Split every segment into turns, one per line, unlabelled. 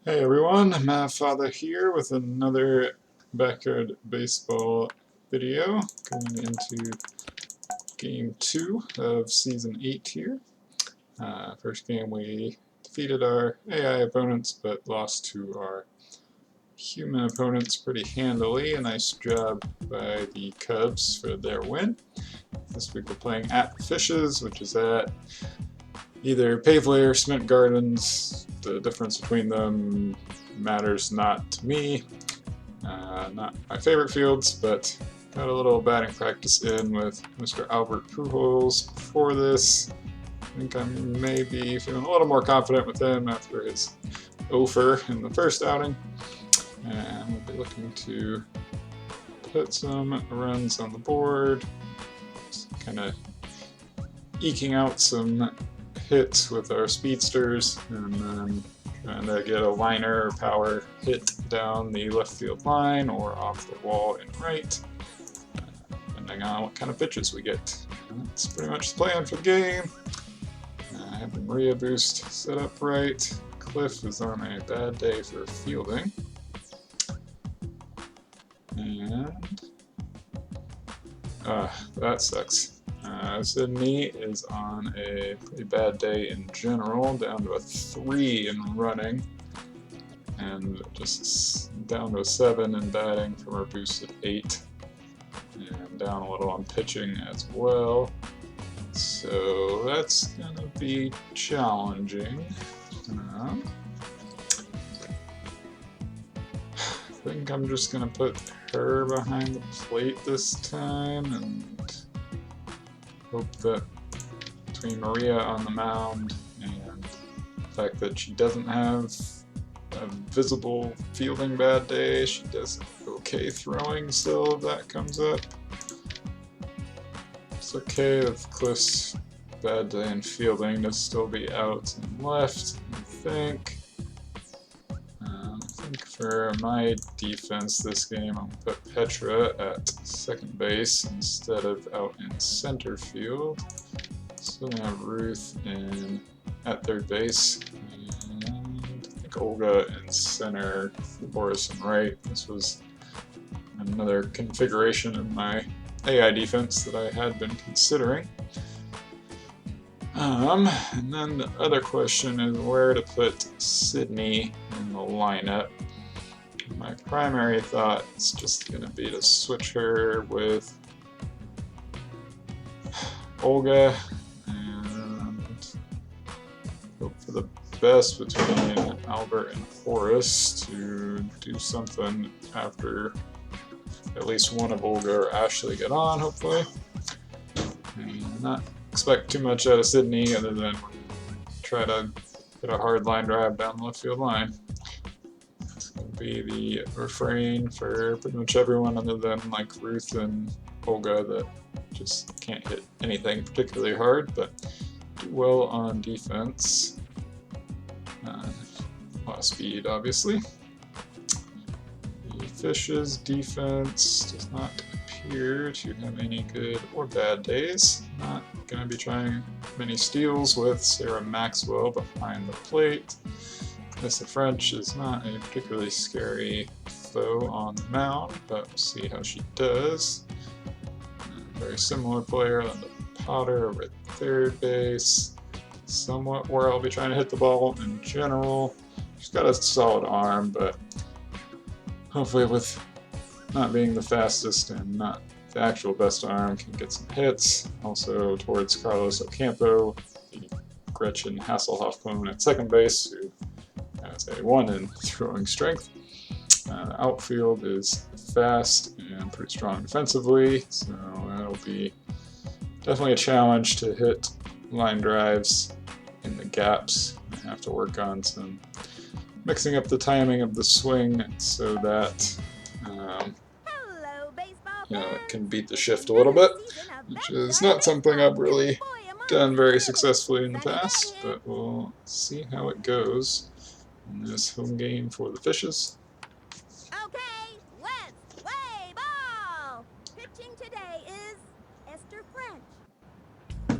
Hey everyone, Matt Father here with another Backyard Baseball video going into game 2 of season 8 here. First game we defeated our AI opponents but lost to our human opponents pretty handily. A nice job by the Cubs for their win. This week we're playing at Fishes, which is at either Pavely or Cement Gardens. The difference between them matters not to me. Not my favorite fields, but got a little batting practice in with Mr. Albert Pujols before this. I think I may be feeling a little more confident with him after his offer in the first outing. And we'll be looking to put some runs on the board, kind of eking out some hits with our speedsters, and then trying to get a liner or power hit down the left field line or off the wall in right, depending on what kind of pitches we get. That's pretty much the plan for the game. I have the Maria boost set up right. Cliff is on a bad day for fielding. And that sucks. Sydney is on a pretty bad day in general, down to a 3 in running, and just down to a 7 in batting from our boosted 8, and down a little on pitching as well. So that's going to be challenging. I think I'm just going to put her behind the plate this time and hope that between Maria on the mound and the fact that she doesn't have a visible fielding bad day, she does okay throwing still if that comes up. It's okay with Cliff's bad day in fielding to still be out and left, I think. I think for my defense this game, I'm going to put Petra at second base instead of out in center field. So I'm going to have Ruth at third base, and I think Olga in center, Boris in right. This was another configuration of my AI defense that I had been considering. And then the other question is where to put Sydney in the lineup. My primary thought is just going to be to switch her with Olga and hope for the best between Albert and Horace to do something after at least one of Olga or Ashley get on, hopefully. And not expect too much out of Sydney other than try to get a hard line drive down the left field line. It's going to be the refrain for pretty much everyone other than like Ruth and Olga that just can't hit anything particularly hard, but do well on defense. A lot of speed, obviously. The Fishes' defense does not appear to have any good or bad days. Not going to be trying many steals with Sarah Maxwell behind the plate. Nessa French is not a particularly scary foe on the mound, but we'll see how she does. Very similar player on the Potter over at third base. Somewhat where I'll be trying to hit the ball in general. She's got a solid arm, but hopefully with not being the fastest and not the actual best arm, can get some hits. Also towards Carlos Ocampo, the Gretchen Hasselhoff clone at second base, who has a 1 in throwing strength. Outfield is fast and pretty strong defensively, so that'll be definitely a challenge to hit line drives in the gaps. I have to work on some mixing up the timing of the swing so that it can beat the shift a little bit, which is not something I've really done very successfully in the past, but we'll see how it goes in this home game for the Fishes.
Okay, let's play ball! Pitching today is Esther French.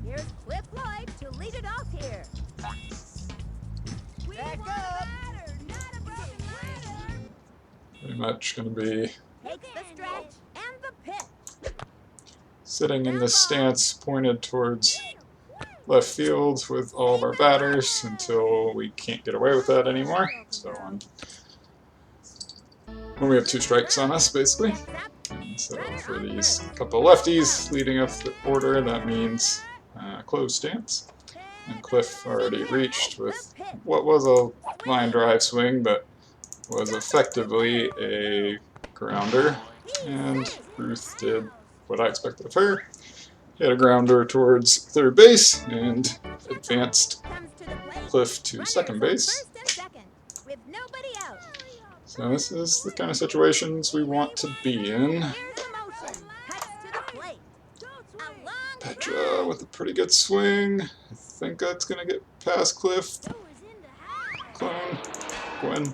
Here's Cliff Lloyd to lead it off here. We want a batter, not a
much going to be
Takes the stretch and the pitch.
sitting in this stance pointed towards left field with all of our batters until we can't get away with that anymore. So when we have 2 strikes on us, basically. And so for these couple lefties leading up the order, that means closed stance. And Cliff already reached with what was a line drive swing, but was effectively a grounder. And Ruth did what I expected of her. Hit a grounder towards third base and advanced Cliff to second base. So this is the kind of situations we want to be in. Petra with a pretty good swing. I think that's going to get past Cliff. Gwen.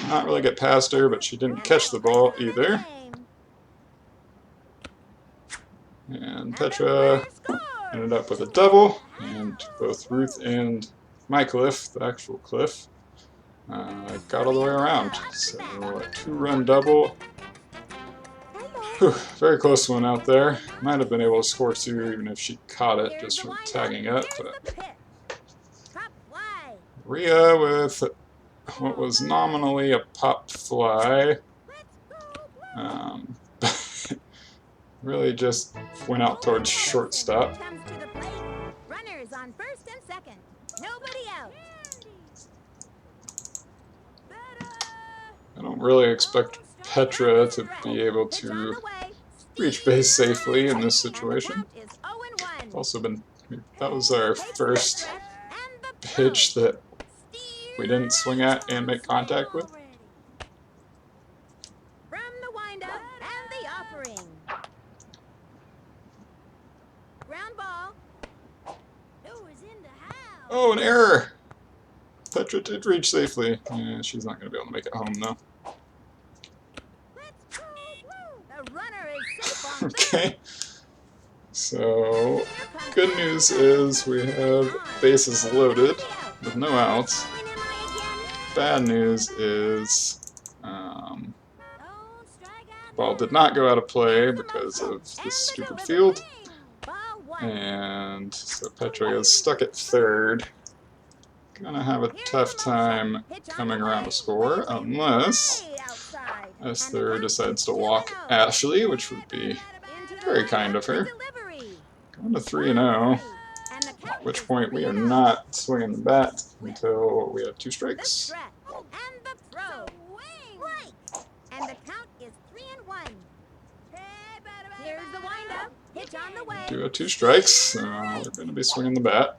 Not really get past her, but she didn't catch the ball either. And Petra ended up with a double, and both Ruth and my Cliff, the actual Cliff, got all the way around. So a 2-run double. Whew, very close one out there. Might have been able to score 2 even if she caught it just from tagging up. But Rhea with what was nominally a pop fly. Really just went out towards shortstop.
Runners on first and second. Nobody out.
I don't really expect Petra to be able to reach base safely in this situation. Also been, that was our first pitch that we didn't swing at and make contact with.
From the windup and the offering. Ground ball.
Oh, an error! Petra did reach safely. Yeah, she's not going to be able to make it home though.
The runner is safe on
Okay. So, good news is we have bases loaded with no outs. Bad news is ball did not go out of play because of this stupid field. And so Petra is stuck at third. Gonna have a tough time coming around to score unless Esther decides to walk Ashley, which would be very kind of her. Going to 3-0, at which point we are not swinging the bat until we have 2 strikes.
And the count is 3-1. Here's the windup. Pitch on the way.
Do a 2 strikes, so we're going to be swinging the bat.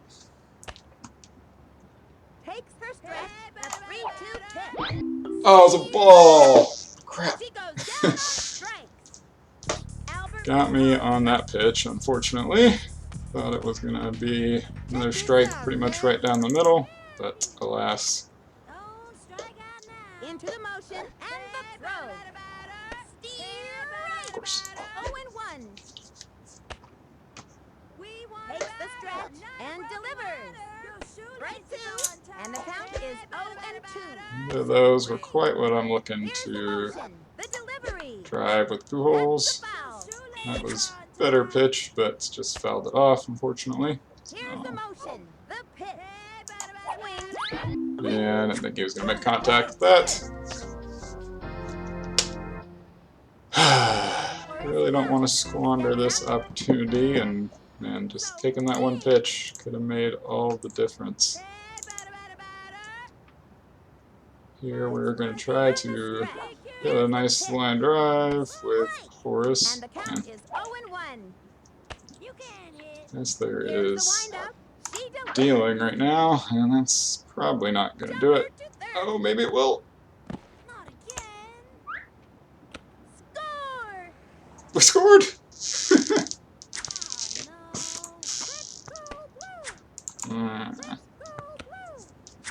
Takes her stretch. A 3-2 pitch.
Oh, it's a ball! Crap.
She goes down. Strikes.
Got me on that pitch, unfortunately. Thought it was going to be another strike pretty much right down the middle, but alas.
Into the motion and the throw. Steer right.
Of course.
0-1. Takes the stretch and delivers. Right 2, and the count is 0-2.
Neither of those were quite what I'm looking to drive with Pujols. That was better pitch, but just fouled it off, unfortunately.
Here's the motion. The pitch.
Yeah, I didn't think he was going to make contact with that. Really don't want to squander this opportunity, and man, just taking that one pitch could have made all the difference. Here we're going to try to get a nice line drive with Horace. And Esther is dealing right now, and that's probably not going to do it. Oh, maybe it will. We scored!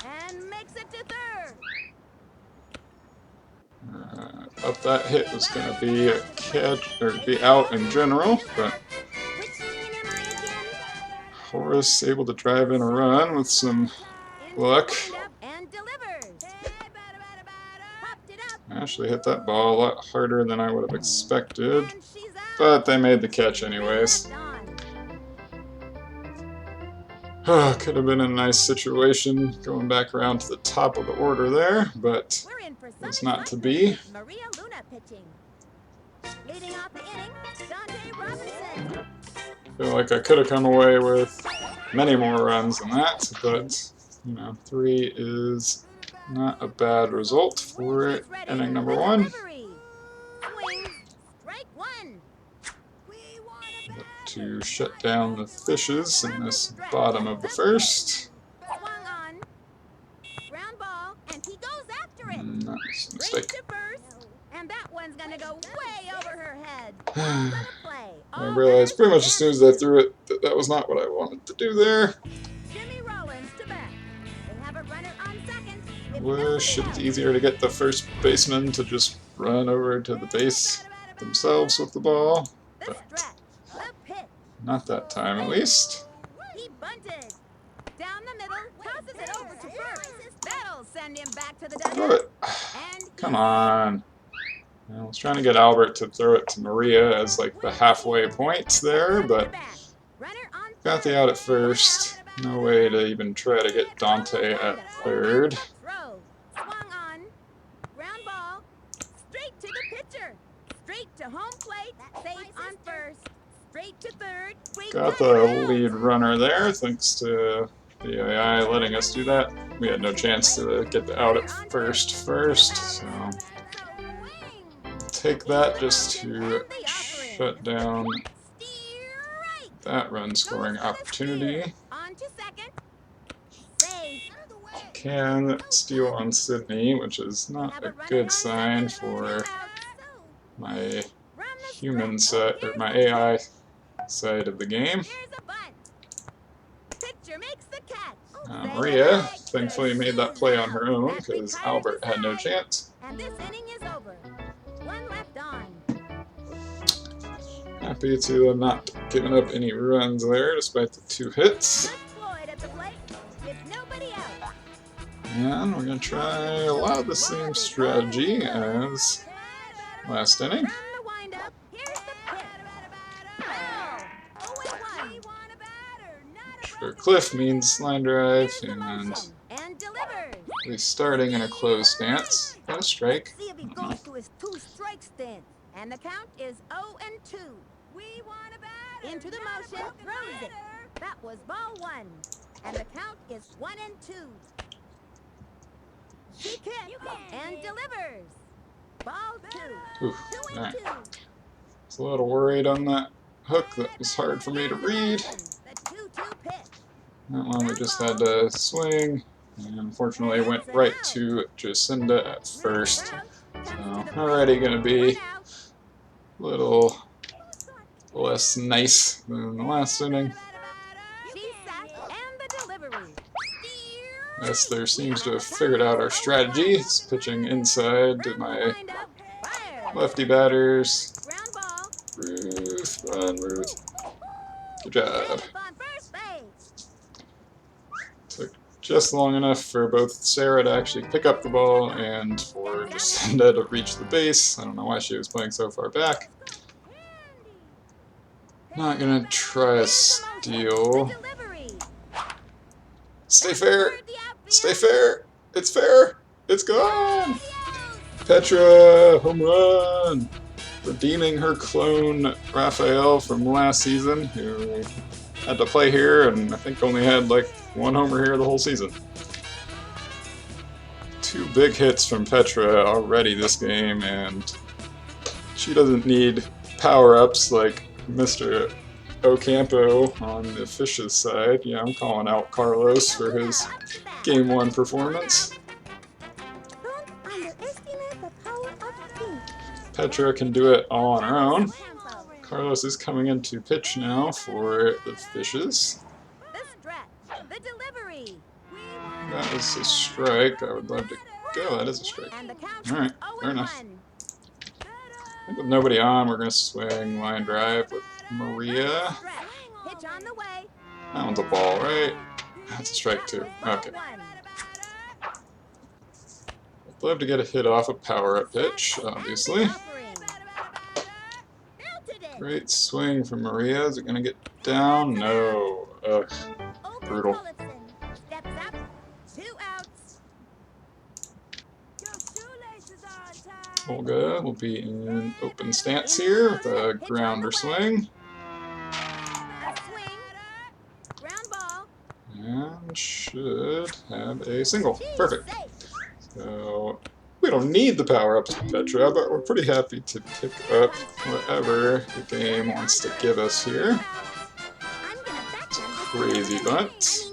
And makes it to third.
Up that hit was going to be a catch, or be out in general, but Horace able to drive in a run with some luck.
And delivers. Popped it
I actually hit that ball a lot harder than I would have expected,
And she's out.
but they made the catch
Three
anyways.
left on.
Could have been a nice situation going back around to the top of the order there, but
We're in for
it's
some
not to be.
excitement. Maria Luna pitching. Leading off the inning, Dante Robinson.
Feel like I could have come away with many more runs than that, but you know, 3 is not a bad result for
She's ready.
inning number
The
1.
delivery. Swing. Strike one.
To shut down the Fishes in this bottom of the first.
Swung on. Ground ball, and he goes after it.
That's a
Straight
mistake.
to first, and that one's gonna go way over her head. Gonna play.
I realized pretty much as soon as I threw it that that was not what I wanted to do there.
Jimmy Rollins to bat. They have a runner on second. with
Wish
nobody
it's
out.
easier to get the first baseman to just run over to the base themselves with the ball.
The stretch. The pitch.
Not that time, at least.
He bunted. Down the middle, tosses it over to first. That'll send him back to the
Throw
dugout.
it.
And
Come on. I was trying to get Albert to throw it to Maria as like the halfway point there, but
runner on
got
third.
the out at first. No way to even try to get Dante at third.
Throw. Swung on. Ground ball. Straight to the pitcher. Straight to home plate. Safe on first. Straight to third.
Got the lead runner there, thanks to the AI letting us do that. We had no chance to get the out at first, so take that just to shut down that run scoring opportunity.
On to second. Safe.
Can steal on Sydney, which is not a good sign for my human side, or my AI side of the game.
Here's a bunt. Pitcher makes the catch.
Maria thankfully made that play on her own because Albert had no chance.
And this inning is over. One left on.
Happy to have not given up any runs there despite the 2 hits.
Good Floyd at the plate. With nobody out.
And we're going to try a lot of the same strategy as last inning.
From the windup, here's the pitch. Ball. 0-1.
For Cliff means line drive and
And delivers.
restarting in a closed stance. Got a strike.
See if he goes to his 2-strike stance. And the count is 0-2. We want a batter. Into the motion, throws it. That was ball 1. And the count is 1-2. She kicks and delivers. Ball 2.
Ooh,
2-2.
alright. I was a little worried on that hook. That was hard for me to read.
The 2-2 pitch.
That one we just had to swing. And unfortunately went right to Jacinda at first. So already going to be a little less nice than the last inning.
She's sacked and the delivery.
Esther seems to have figured out our strategy. It's pitching inside to my lefty batters.
Ground ball.
Ruth, run, Ruth. Good job.
Safe on first base.
Took just long enough for both Sarah to actually pick up the ball and for Jacinda to reach the base. I don't know why she was playing so far back. Not gonna try a steal.
The delivery.
Stay fair!
Toward the outfield.
Stay fair! It's fair! It's gone! Petra, home run! Redeeming her clone Raphael from last season, who had to play here and I think only had like 1 homer here the whole season. 2 big hits from Petra already this game, and she doesn't need power-ups like Mr. Ocampo on the Fishes side. Yeah, I'm calling out Carlos for his Game 1 performance.
Don't underestimate the power of pink.
Petra can do it all on her own. Carlos is coming into pitch now for the Fishes.
The stretch. The delivery.
That is a strike. I would love to go. That is a strike.
And the count
Alright,
is
fair enough.
0-1.
I think with nobody on, we're going to swing line drive with Maria.
Stretch. Pitch on the way.
That one's a ball, right? That's a strike too. Okay.
Ball 1.
love to get a hit off a power-up pitch, obviously. Great swing from Maria. Is it going to get down? No. Ugh. Brutal. Olga will be in open stance here with a grounder swing. And should have a single. Perfect. So we don't need the power-ups from Petra, but we're pretty happy to pick up whatever the game wants to give us here. It's a crazy bunt.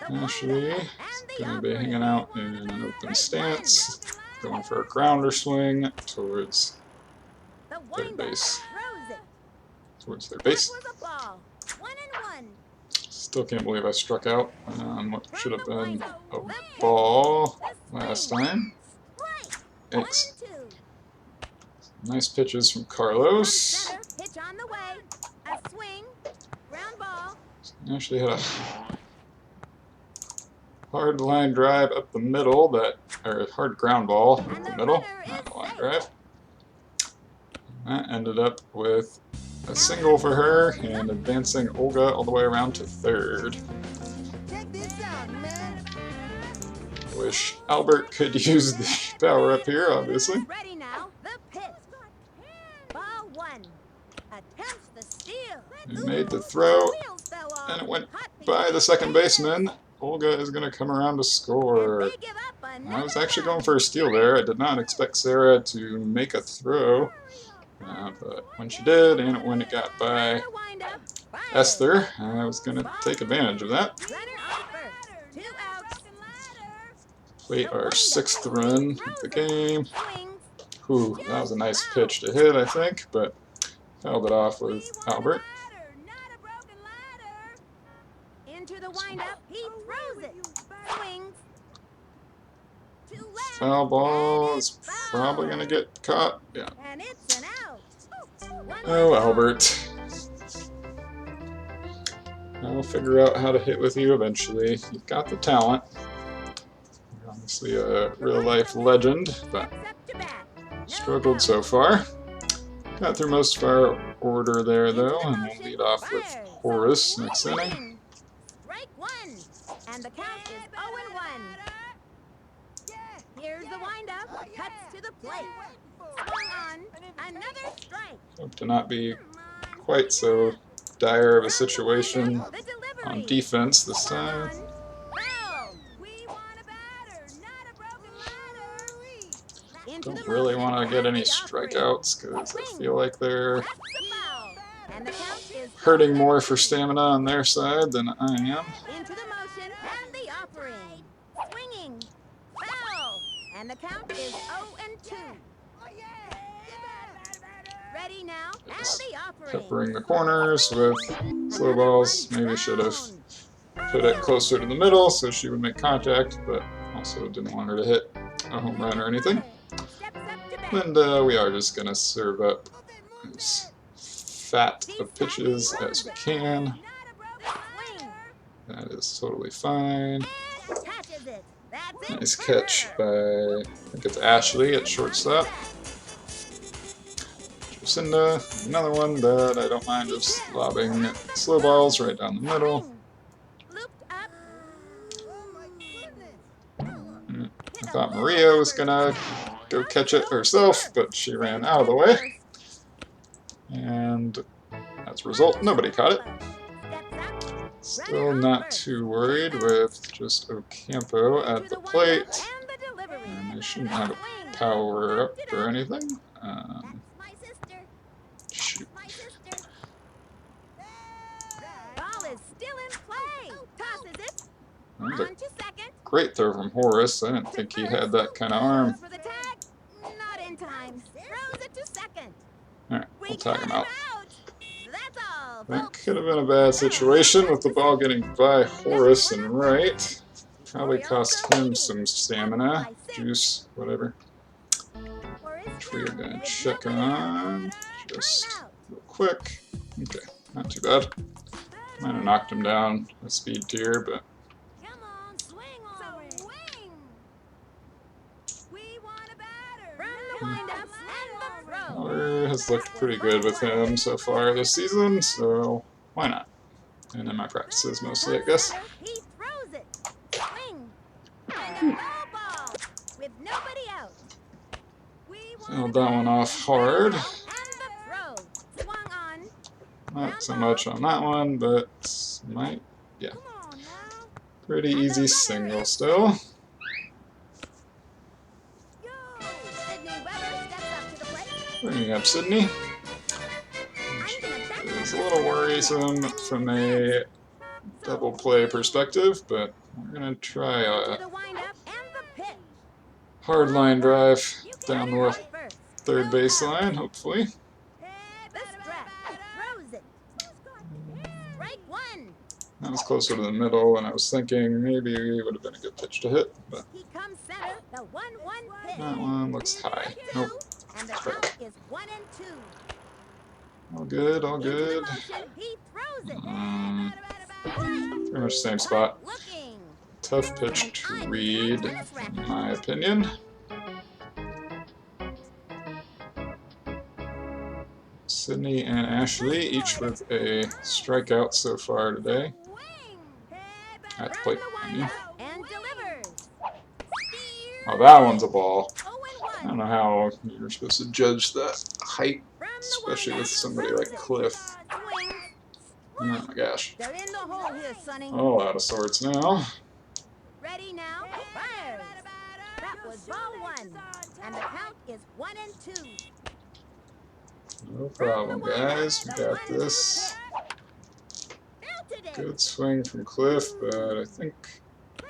Ashley is going to be hanging out in an open stance, going for a grounder swing towards third base. Towards third base. Still can't believe I struck out on what should have been a ball last time. Thanks. Nice pitches from Carlos. Actually had a hard line drive up the middle, or a hard ground ball up the middle, not a line drive. That ended up with a single for her and advancing Olga all the way around to third. Wish Albert could use the power up here, obviously. He made the throw, and it went by the second baseman. Olga is going to come around to score. I was actually going for a steal there. I did not expect Sarah to make a throw. But when she did, and when it got by Esther, I was going to take advantage of that. Plate our sixth run of the game. Whew, that was a nice pitch to hit, I think, but held it off with Albert. Foul ball is probably going to get caught. Yeah. Oh, Albert. I'll figure out how to hit with you eventually. You've got the talent. You're obviously a real-life legend, but struggled so far. Got through most of our order there, though, and we'll lead off with Horace next inning.
And the count is 0-1. Here's the windup. Cuts to the plate. Swung on. Another strike.
Hope to not be quite so dire of a situation on defense this time. Don't really want to get any strikeouts because I feel like they're hurting more for stamina on their side than I am.
And the count is 0-2. Ready now, and the offering.
Peppering the corners with slow balls. Maybe should have put it closer to the middle so she would make contact, but also didn't want her to hit a home run or anything. And we are just going to serve up as fat of pitches as we can. That is totally fine. Nice catch by, I think it's Ashley at shortstop. Jacinda, another one that I don't mind just lobbing slow balls right down the middle. I thought Maria was gonna go catch it herself, but she ran out of the way. And as a result, nobody caught it. Still not too worried with just Ocampo at the plate. And they shouldn't have a power up or anything. Shoot. That was a great throw from Horace. I didn't think he had that kind of arm. Alright, we'll tag him out. That could have been a bad situation with the ball getting by Horace and right. Probably cost him some stamina, juice, whatever. Which we are going to check on just real quick. Okay, not too bad. Might have knocked him down a speed tier, but Fowler has looked pretty good with him so far this season, so why not? And in my practices mostly, I guess.
He throws it. Swing. And a foul ball with nobody out.
Held that one off hard.
And the throw. Swung on.
Not so much on that one, but might, yeah.
Come on now.
Pretty easy single still.
Sydney Weber steps up to the plate.
Bringing up Sydney. It's a little worrisome from a double play perspective, but we're going to try a
To the windup and the pitch.
hard line drive down
Down
the third baseline, hopefully.
The stretch. Throws it. Strike one.
That was closer to the middle, and I was thinking maybe it would have been a good pitch to hit, but
He comes center. The 1-1 pitch.
that one looks high. Nope.
And the count is 1-2.
All good, all
Into the
good.
motion. He throws it.
Pretty much same spot.
Looking.
Tough pitch to read, in my opinion. Sydney and Ashley, each with a strikeout so far today. At the plate, I mean.
And delivers.
Oh, that one's a ball.
0-1.
I don't know how you're supposed to judge that height,
From the
especially
windup.
with somebody like Cliff.
Swing.
Oh my gosh.
They're in the hole here, Sonny.
All out of sorts now.
Ready now? Fires. That was ball one. And the count is 1-2.
No problem, guys. We got this.
Belted it.
Good swing from Cliff, but I think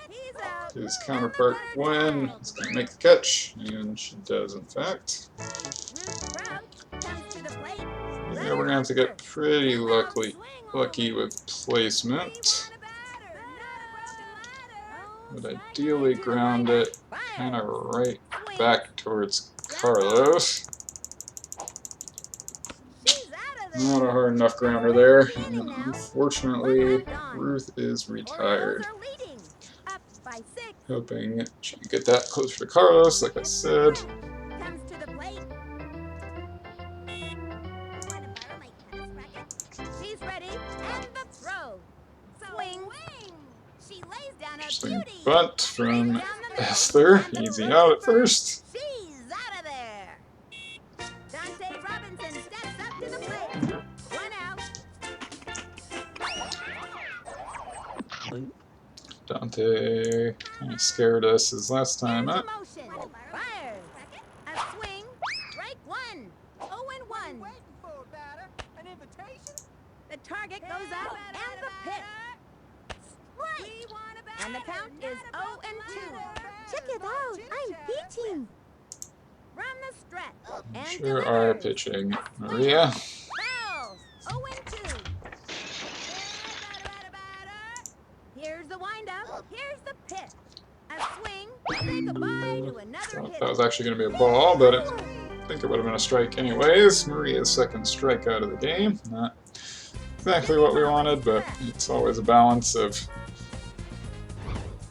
He's out.
his counterpart Gwen is going to make the catch, and she does, in fact.
Ruth Crouch comes to the plate.
Yeah, we're going to have to get pretty lucky with placement. But ideally ground it kind of right back towards Carlos. Not a hard enough grounder there, and unfortunately, Ruth is retired. Hoping she can get that closer to Carlos, like I said.
Comes to the plate. She's ready, and the throw. Swing. She lays down a
Interesting
beauty.
bunt from Esther. Easy out at first.
She's out of there. Dante Robinson steps up to the plate. One out.
Dante kind of scared us his last time
Into
up.
motion. Fires. A swing. Strike one. 0-1. The target goes up and the pitch. Strike. And the count is 0-2. Check it out. I'm pitching. From the stretch. And
Sure are
delivers.
pitching. Maria.
Fouls. 0-2. Here's the windup. Here's the pitch. A swing. Say goodbye to another
Thought
hitter.
that was actually going to be a ball, but I think it would have been a strike anyways. Maria's second strikeout of the game. Not exactly what we wanted, but it's always a balance of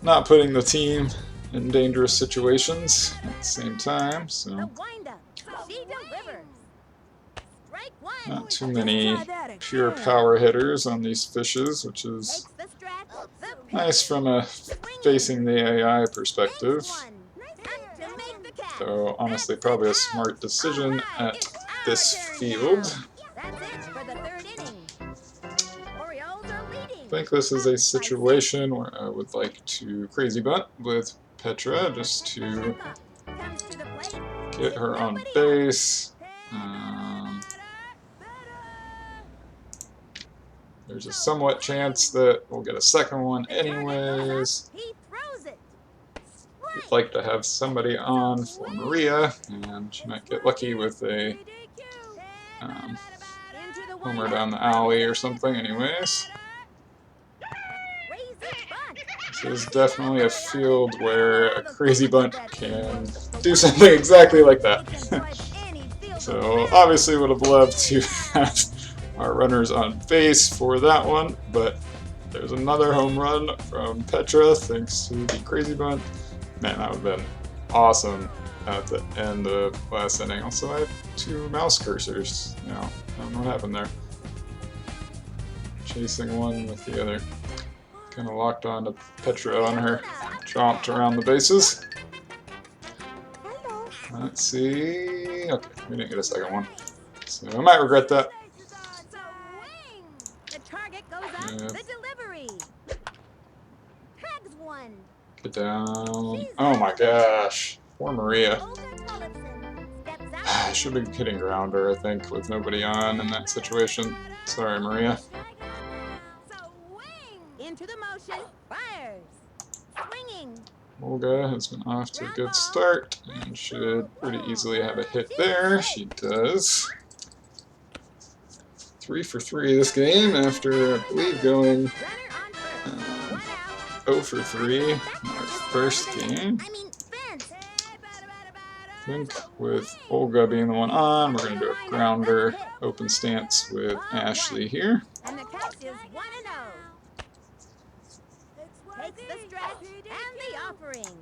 not putting the team in dangerous situations at the same time,
The
so
windup. She delivers. Strike one.
not too many pure power hitters on these fishes, which is
Takes the stretch. The pitch.
nice from a facing the AI perspective.
Makes one. Up to make the catch.
So honestly, probably a smart decision at this field.
That's it for the third inning. Orioles are leading.
I think this is a situation where I would like to crazy bunt with Petra just to
Comes to the plate.
get her on base. There's a somewhat chance that we'll get a second one anyways.
He throws it.
We'd like to have somebody on for Maria, and she might get lucky with a homer down the alley or something anyways. This is definitely a field where a crazy bunt can do something exactly like that. So obviously would have loved to have our runners on base for that one, but there's another home run from Petra thanks to the crazy bunt. Man, that would have been awesome at the end of last inning. Also, I have 2 mouse cursors now. I don't know what happened there. Chasing one with the other. Kind of locked on to Petra on her. Chomped around the bases. Let's see. Okay, we didn't get a second one. So I might regret that.
The target goes up.
Yeah.
The delivery. Tags one.
Get down. Oh my gosh. Poor Maria.
Olga Tollefson steps out.
I should have been hitting grounder, I think, with nobody on in that situation. Sorry, Maria.
Into the motion. Fires. Swinging.
Olga has been off to a good start and should pretty easily have a hit there. She does. 3 for 3 this game after, I believe, going
Runner on first. 1 out.
0 for 3 in our first game.
I mean, fence.
I think with Olga being the one on, we're going to do a grounder open stance with Ashley here.
And the count is 1-0. Takes the stretch and the offering.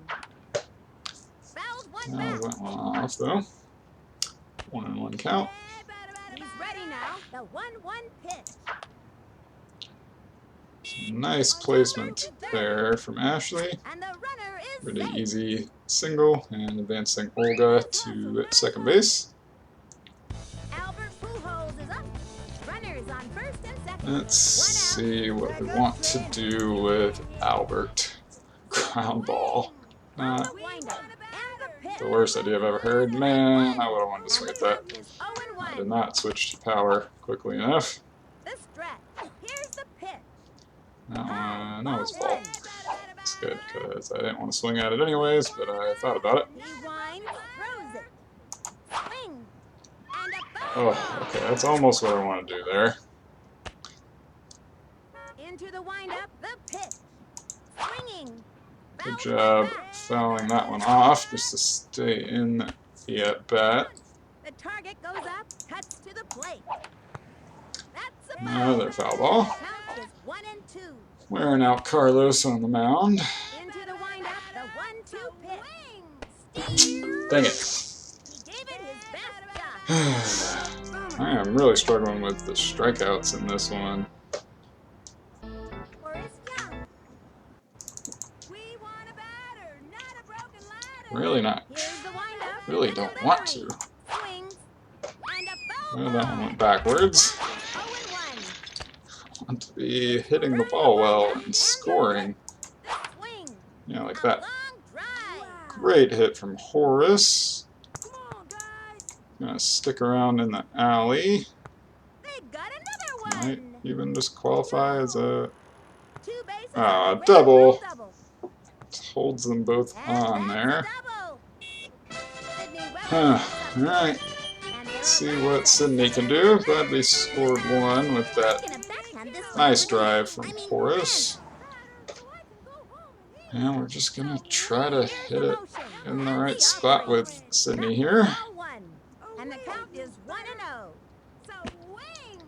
Fouls one
That
back.
went one off though. 1-1 count.
He's ready now. The 1-1 pitch.
Nice placement there from Ashley.
And the runner is
Pretty
safe.
easy single and advancing Olga to second base.
Albert Pujols is up. Runners on first and second.
Let's see what we want to do with Albert. Ground ball. Not
The windup and the pitch.
the worst idea I've ever heard. Man, I would have wanted to swing at that.
Count is
I
0-1.
did not switch to power quickly enough.
The stretch. Here's the pitch.
That one, that was ball. It's good because I didn't want to swing at it anyways, but I thought about it.
He winds, throws it. Swing. And a foul.
Oh, okay, that's almost what I want to do there.
Into the windup, the pitch. Swinging.
Good
Fouls
job
one back.
fouling that one off just to stay in the at-bat.
The target goes up, cuts to the plate. That's a
Another foul ball.
Count is 1-2.
Wearing out Carlos on the mound.
Into the windup, the 1-2 pitch.
Dang it.
He gave it his best shot.
I am really struggling with the strikeouts in this one.
Forrest Young. We want a batter, not a broken ladder.
Really not.
Here's the windup.
Really
and
don't
the
want
delivery.
to.
Swings. And a foul
Well, that
ball.
one went backwards.
0-1.
Want to be hitting the ball well and scoring.
The swing.
Yeah, like
A
that.
long drive.
Great hit from Horace.
Come on, guys.
Gonna stick around in the alley.
They got another
Might
one.
even just qualify as a
2 bases.
Ah,
and a
double.
grand double.
holds them both
And
on
that's
there.
double. Sydney Weber
Huh.
picks up
Alright.
and
Let's see what Sydney can do. Glad we scored one with that
Taking a backhand this
nice
way.
drive from
I mean,
Horace. And we're just gonna try to hit it in the right spot with Sydney here.
And the count is 1-0. So wing.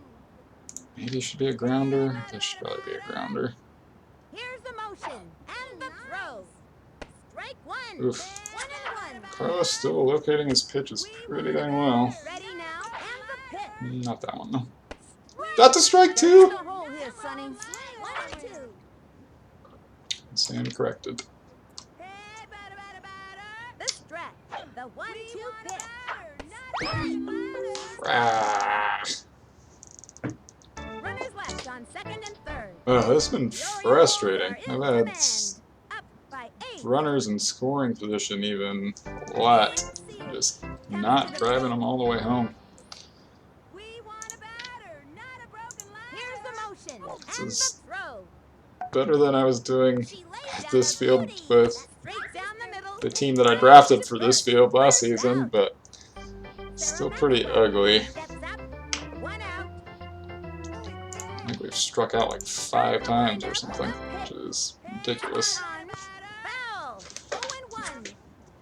Maybe it should be a grounder. This should probably be a grounder.
Here's the motion and the throw. Strike one.
Oof.
1-1.
Carlos still locating his pitches pretty dang well.
Ready now and the pitch.
Not that one though. That's a strike two!
The hole here, Sonny. 1-2.
Stand corrected.
The stretch. The 1-2 pitch.
Ah.
Runners left on second and third.
Oh, this has been frustrating. I've had
Up by 8.
runners in scoring position even a lot. Just not driving them all the way home.
We want a batter, not a broken ladder. Here's the motion
This
and
is
the throw.
better than I was doing
She lays
at
down
this
the
field
beauty.
with
Straight down the middle.
the team that I drafted for this field last season, but still pretty ugly.
Steps up. 1 out.
I think we've struck out like 5 times or something, which is ridiculous.
Foul. 0-1.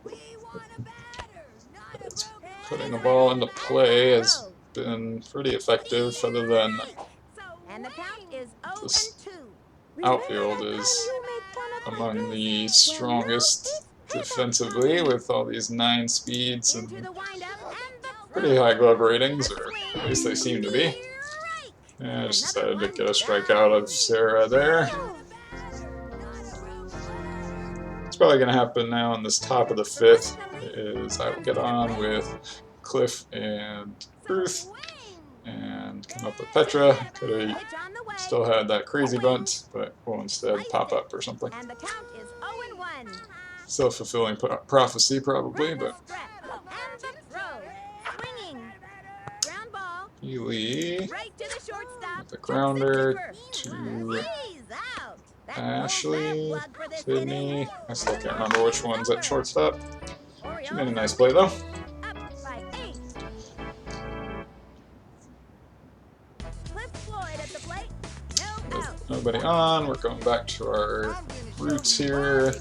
We want a batter, not a
It's
broken
putting the
ladder.
ball into play has been pretty effective, other than
And the count is
This
0-2.
outfield is among the strongest defensively with all these 9 speeds
Into
and
the windup and the
pretty high glove ratings, or at least they seem to be. And I just decided to get a strikeout of Sarah there. What's probably going to happen now in this top of the 5th is I will get on with Cliff and Ruth and come up with Petra. Could have still had that crazy bunt, but we'll instead pop up or something.
And the count is 0-1.
Self-fulfilling prophecy, probably, but
And the throw. Swinging. Ground ball.
Ely
Right to the shortstop.
with the grounder to
He's out. That
Ashley,
plug for this
Sydney.
inning.
I still can't remember which one's at shortstop. She made a
Orioles
nice play though.
up by 8. Cliff Floyd at the plate. No out.
Nobody on. We're going back to our roots here.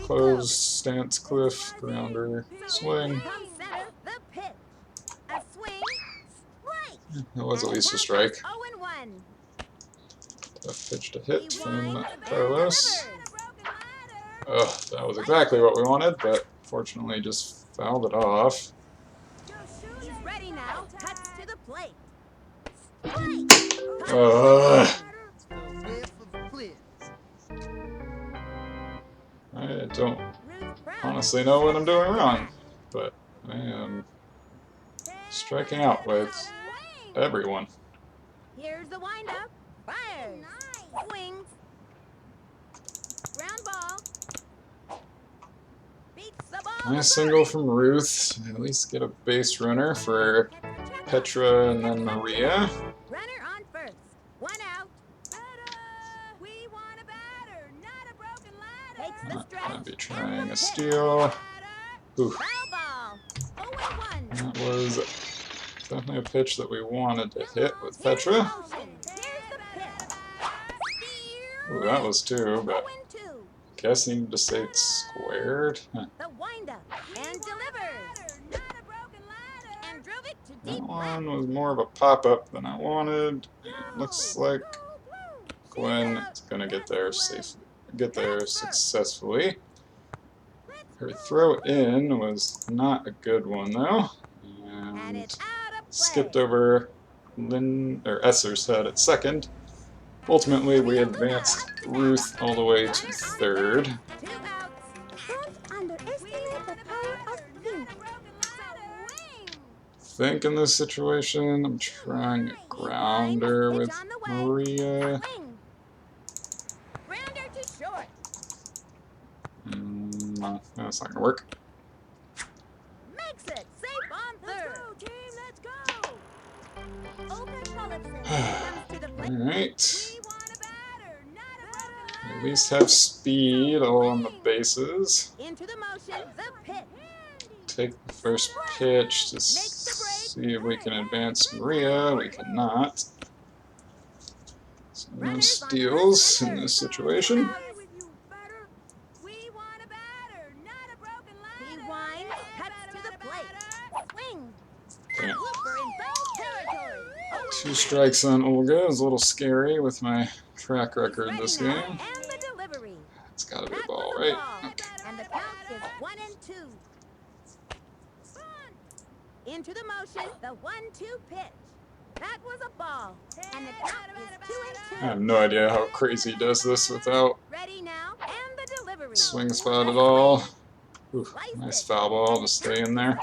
Close, stance, Cliff, grounder, swing.
From center, the pitch. A swing. Strike.
That was at least a strike.
0-1.
A pitch to hit from Carlos. Oh, that was exactly what we wanted, but fortunately just fouled it off.
He's ready now. Cuts to the plate.
I don't honestly know what I'm doing wrong, but I am striking out with everyone.
Here's the windup. Fires. Swings. Ground ball. Beats the ball.
Nice single from Ruth. At least get a base runner for Petra and then Maria.
Runner on first. 1 out. We want a batter, not a broken ladder. Takes the
Not
stretch.
gonna be trying a steal. Ooh,
Foul ball. 0-1.
that was definitely a pitch that we wanted to hit with Petra. Ooh, that was 2, but guess needed to stay squared. Huh.
The windup and delivers. And drove it to
That
deep
one was more of a pop-up than I wanted. It looks like Gwen is gonna get there successfully. Her throw in was not a good one though,
and
and
it's out of play.
skipped over Esser's head at second. Ultimately, we advanced Ruth all the way to 3rd.
2 outs. Don't underestimate the power of think.
Think in this situation, I'm trying a grounder with Maria.
Swing. Grounder to short.
No, that's not gonna work.
Makes it safe on 3rd. Let's go, team. Let's go. Open Tollefson comes to the plate.
Alright.
We want a batter, not a broken ladder.
At least have speed all on the bases.
Into the motion, the pitch.
Take the first pitch to see if we can advance Maria. We cannot. So no steals in this situation.
We want a batter, not a broken ladder. He winds, cuts to the plate. Swing.
Okay.
Looper in foul territory.
2 strikes on Olga is a little scary with my track record this game.
And the delivery.
It's gotta be a
That
ball,
was a
right?
ball.
Okay.
And the count is 1-2. Into the motion, the 1-2 pitch. That was a ball. And the count is 2-2.
I have no idea how crazy he does this without
Ready now, and the delivery.
swing spot at all. Ooh, nice foul ball to stay in there.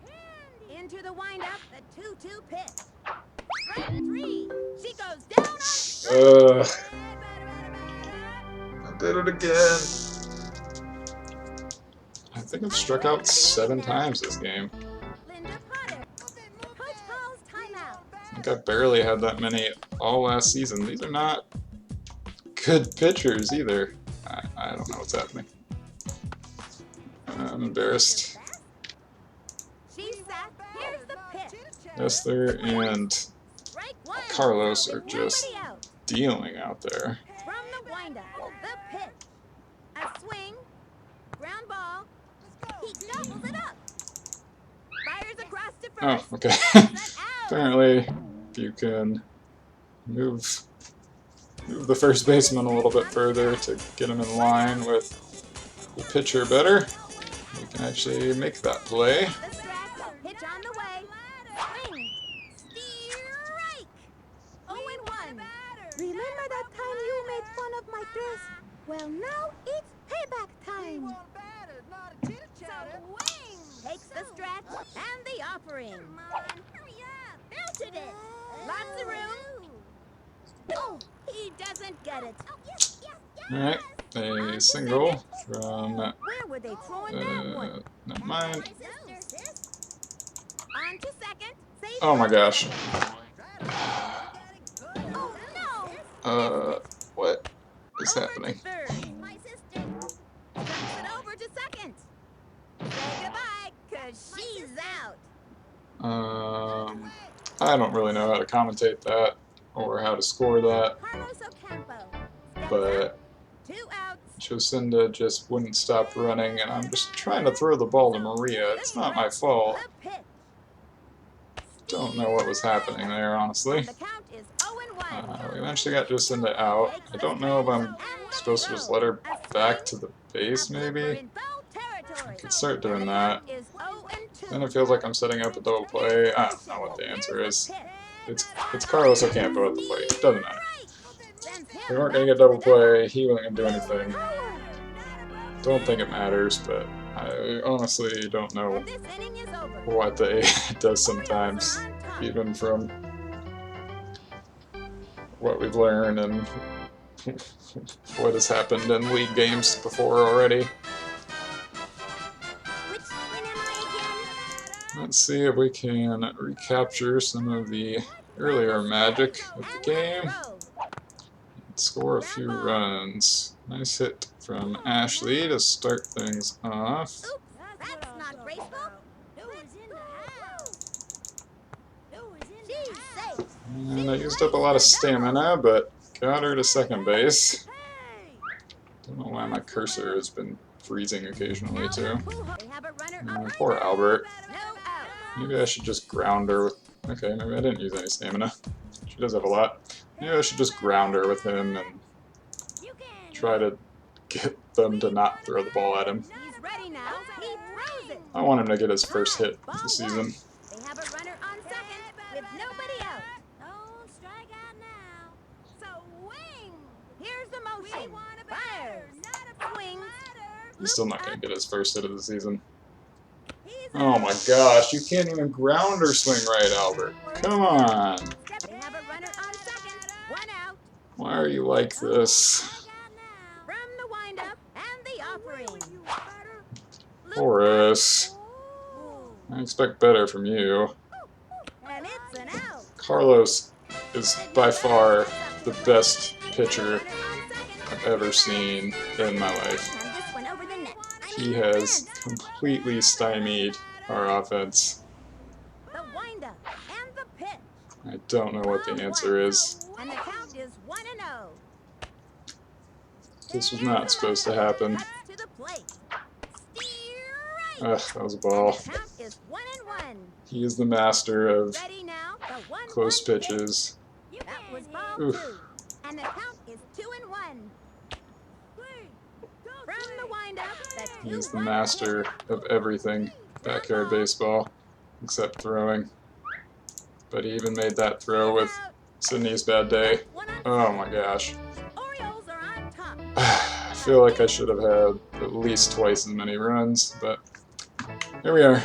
2-2. Into the windup, the 2-2 pitch. Strike 3. She goes down on strike.
I did it again. I think I've struck out 7 times this game.
Linda Potter. Coach calls timeout.
I think I barely had that many all last season. These are not good pitchers either. I don't know what's happening. I'm embarrassed.
She's set. Here's the pitch.
Esther and
Strike 1.
Carlos are
With
just
nobody out.
dealing out there.
From the windup, the pitch. A swing. Ground ball. He doubles it up. Fires across to
Oh,
first.
okay.
Set out.
Apparently, if you can move the first baseman a little bit further to get him in line with the pitcher better, we can actually make that play.
The stretch. Pitch on the way. Swing. Strike. 0-1. Remember that time you made fun of my dress? Well, now it's payback time. Takes the stretch and the offering. Come on, hurry up. Belted it. Lots of room. Oh, he doesn't get it. Oh, yes, yes, yes.
Alright, a single from,
Where were they throwing that one?
never mind.
On to second. Safe.
Oh my gosh.
Oh, no.
What is
Over
happening?
to third. My sister. Dumps it over to second. Say goodbye, 'cause she's out.
I don't really know how to commentate that or how to score that,
Carlos Ocampo. Steps
but
out. 2 outs.
Jocinda just wouldn't stop running, and I'm just trying to throw the ball to Maria. It's not my fault.
The pitch.
Don't know what was happening there, honestly.
The count is 0-1.
We eventually got Jocinda out. I don't know if I'm supposed to just let her back to the base, maybe. I could start doing that. Then it feels like I'm setting up a double play. I don't know what the answer is. It's Carlos Ocampo at the plate. Doesn't matter. We weren't going to get double play. He wasn't going to do anything. Don't think it matters, but I honestly don't know what the AI does sometimes, even from what we've learned and what has happened in league games before already. Let's see if we can recapture some of the earlier magic of the game and score a few runs. Nice hit from Ashley to start things off.
Oops, that's not graceful. She's safe.
And I used up a lot of stamina, but got her to second base. Don't know why my cursor has been freezing occasionally too. Poor Albert. Maybe I should just ground her with... Okay, maybe I didn't use any stamina. She does have a lot. Maybe I should just ground her with him and try to get them to not throw the ball at him.
He's ready now. He throws it.
I want him to get his first hit of the season.
They have a runner on second with nobody out. Don't strike out now. So wing. Here's the motion. Fires. Swings.
He's still not going to get his first hit of the season. Oh my gosh, you can't even ground or swing right, Albert. Come on.
They have a runner on second. 1 out.
Why are you like this?
From the windup and the offering.
Horace. I expect better from you.
And it's an out.
Carlos is by far the best pitcher I've ever seen in my life.
And this one over the net.
He has completely stymied our offense.
The windup and the pitch.
I don't know what the answer is.
And the count is 1-0.
This was not supposed to happen.
Cuts to the plate. Strike.
Ugh, that was a ball.
The count is 1-1.
He is the master of
Ready now. The 1-1
close
pitch.
pitches.
That was ball
Oof.
2. And the count is 2-1. From the windup,
He is the master of everything backyard baseball, except throwing. But he even made that throw with Sydney's bad day. Oh my gosh.
Orioles are on top.
I feel like I should have had at least twice as many runs, but here we are.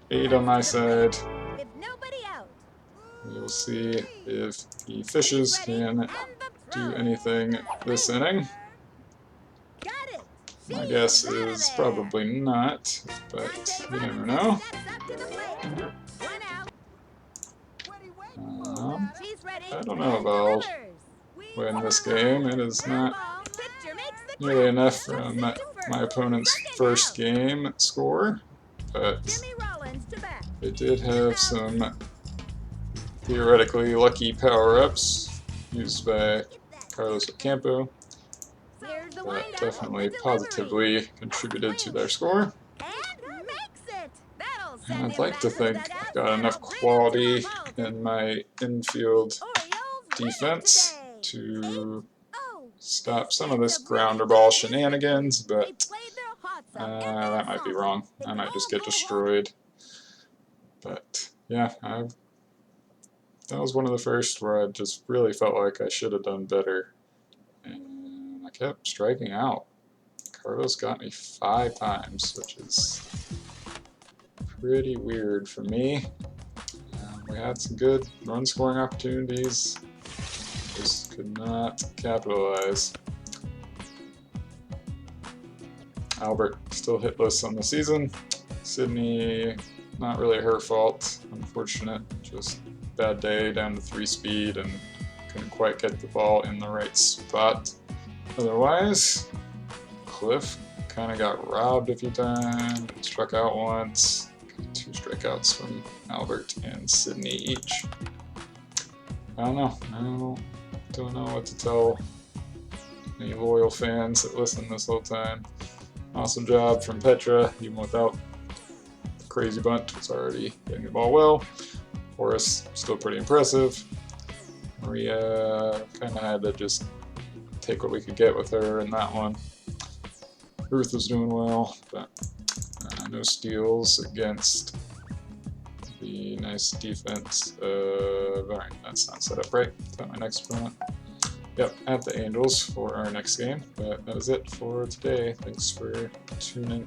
8 on my side.
With nobody out.
We will see if the Fishes can do anything this inning.
Got it.
My guess is probably not, but you never know. I don't know if I'll win this game. It is not nearly enough from my opponent's first game score, but they did have some theoretically lucky power-ups used by Carlos Ocampo that definitely positively contributed to their score. And I'd like to think I've got enough quality in my infield defense to stop some of this grounder ball shenanigans, but That might be wrong. I might just get destroyed. But yeah, that was one of the first where I just really felt like I should have done better. And I kept striking out. Carlos got me 5 times, which is pretty weird for me. We had some good run scoring opportunities, just could not capitalize. Albert still hitless on the season. Sydney, not really her fault, unfortunate, just bad day, down to 3 speed and couldn't quite get the ball in the right spot. Otherwise, Cliff kind of got robbed a few times, struck out once. 2 strikeouts from Albert and Sydney each. I don't know. I don't know what to tell any loyal fans that listen this whole time. Awesome job from Petra, even without the crazy bunt. Was already hitting the ball well. Horace, still pretty impressive. Maria kind of had to just take what we could get with her in that one. Ruth was doing well, but no steals against the nice defense. Alright, that's not set up right. Is that my next opponent? Yep, at the Angels for our next game. But that is it for today. Thanks for tuning